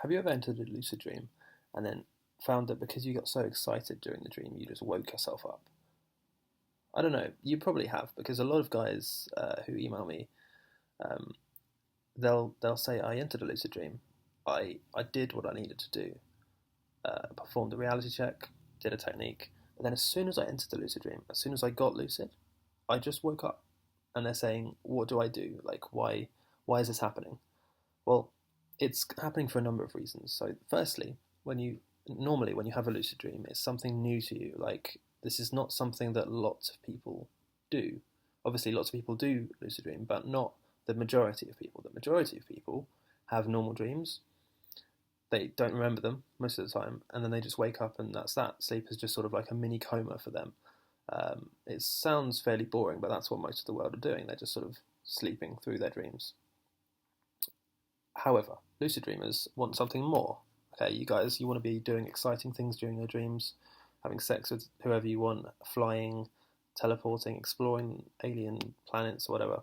have you ever entered a lucid dream and then found that because you got so excited during the dream, you just woke yourself up? I don't know. You probably have, because a lot of guys who email me, um, they'll say, I entered a lucid dream. I did what I needed to do, performed a reality check, did a technique, but then as soon as I entered the lucid dream, as soon as I got lucid, I just woke up. And they're saying, what do I do? Like, why is this happening? Well, it's happening for a number of reasons. So, firstly, when you have a lucid dream, it's something new to you. Like, this is not something that lots of people do. Obviously, lots of people do lucid dream, but not the majority of people. The majority of people have normal dreams. They don't remember them most of the time, and then they just wake up, and that's that. Sleep is just sort of like a mini coma for them. It sounds fairly boring, but that's what most of the world are doing. They're just sort of sleeping through their dreams. However, lucid dreamers want something more. Okay, you guys, you want to be doing exciting things during your dreams, having sex with whoever you want, flying, teleporting, exploring alien planets, whatever,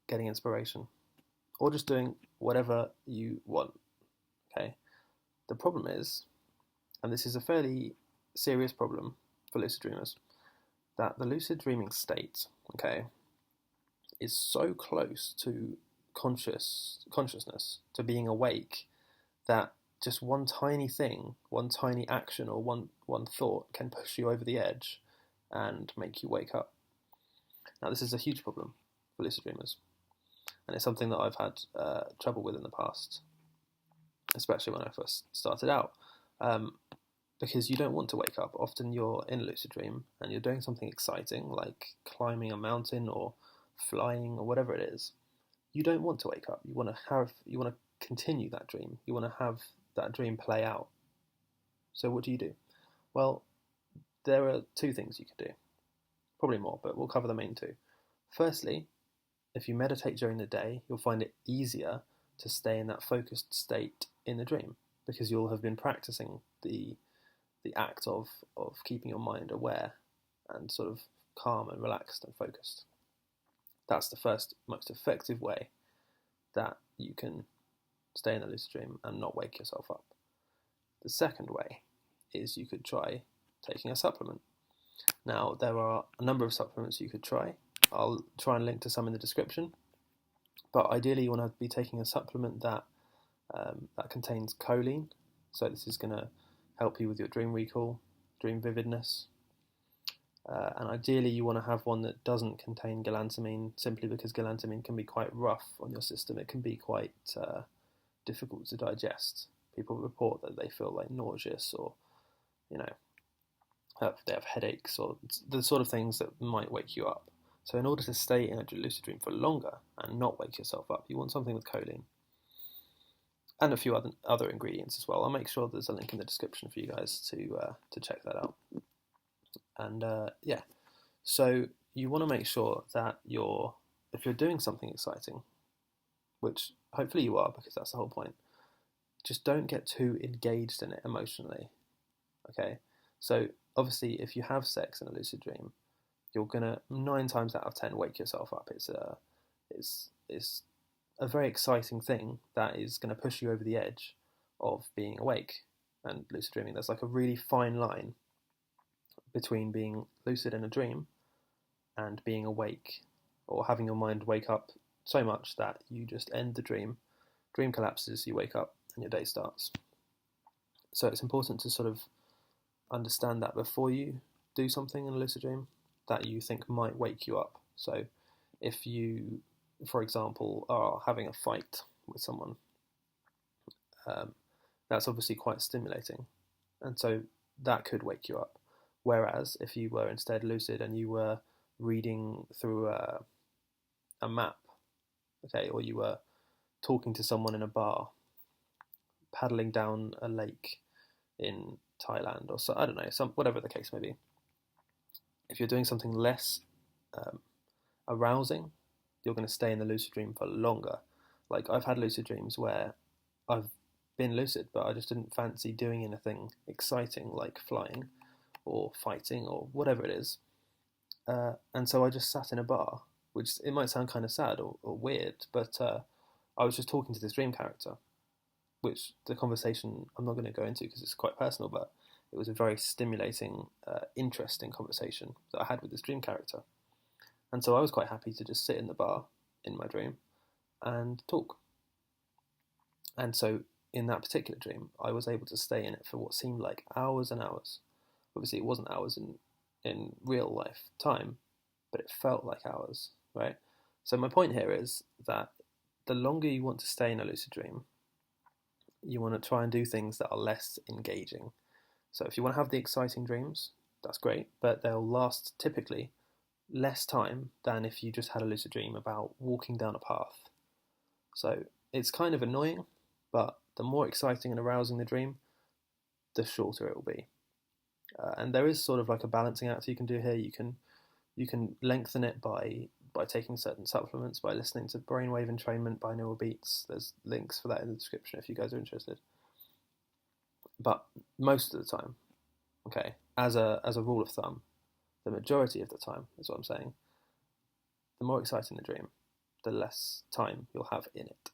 getting inspiration, or just doing whatever you want. Okay, the problem is, and this is a fairly serious problem for lucid dreamers, that the lucid dreaming state, okay, is so close to consciousness, to being awake, that just one tiny thing, one tiny action, or one thought can push you over the edge and make you wake up. Now, this is a huge problem for lucid dreamers, and it's something that I've had trouble with in the past, especially when I first started out. Because you don't want to wake up. Often you're in a lucid dream and you're doing something exciting, like climbing a mountain or flying or whatever it is. You don't want to wake up. You want to continue that dream. You want to have that dream play out. So what do? Well, there are two things you could do. Probably more, but we'll cover the main two. Firstly, if you meditate during the day, you'll find it easier to stay in that focused state in the dream, because you'll have been practicing the act of keeping your mind aware and sort of calm and relaxed and focused. That's the first most effective way that you can stay in a lucid dream and not wake yourself up. The second way is you could try taking a supplement. Now, there are a number of supplements you could try. I'll try and link to some in the description. But ideally, you want to be taking a supplement that contains choline. So this is going to help you with your dream recall, dream vividness. And ideally, you want to have one that doesn't contain galantamine, simply because galantamine can be quite rough on your system. It can be quite difficult to digest. People report that they feel like nauseous, or they have headaches, or the sort of things that might wake you up. So in order to stay in a lucid dream for longer and not wake yourself up, you want something with choline. And a few other ingredients as well. I'll make sure there's a link in the description for you guys to check that out. And so you want to make sure that if you're doing something exciting, which hopefully you are, because that's the whole point, just don't get too engaged in it emotionally. Okay? So obviously, if you have sex in a lucid dream, you're gonna 9 times out of 10 wake yourself up. It's a very exciting thing that is going to push you over the edge of being awake and lucid dreaming. There's like a really fine line between being lucid in a dream and being awake, or having your mind wake up so much that you just end the dream collapses, you wake up, and your day starts. So it's important to sort of understand that before you do something in a lucid dream that you think might wake you up. So if you, for example, are having a fight with someone, that's obviously quite stimulating, and so that could wake you up. Whereas if you were instead lucid and you were reading through a map, okay, or you were talking to someone in a bar, paddling down a lake in Thailand, or so, I don't know, whatever the case may be. If you're doing something less arousing, you're going to stay in the lucid dream for longer. Like, I've had lucid dreams where I've been lucid, but I just didn't fancy doing anything exciting like flying or fighting or whatever it is. And so I just sat in a bar, which it might sound kind of sad or weird, but I was just talking to this dream character. which the conversation I'm not going to go into because it's quite personal, but it was a very stimulating, interesting conversation that I had with this dream character. And so I was quite happy to just sit in the bar in my dream and talk. And so in that particular dream, I was able to stay in it for what seemed like hours and hours. Obviously, it wasn't hours in real life time, but it felt like hours, right? So my point here is that the longer you want to stay in a lucid dream, you want to try and do things that are less engaging. So if you want to have the exciting dreams, that's great, but they'll last typically less time than if you just had a lucid dream about walking down a path. So it's kind of annoying, but the more exciting and arousing the dream, the shorter it will be. And there is sort of like a balancing act you can do here. You can lengthen it by taking certain supplements, by listening to brainwave entrainment, binaural beats. There's links for that in the description if you guys are interested. But most of the time, okay, as a rule of thumb, the majority of the time is what I'm saying. The more exciting the dream, the less time you'll have in it.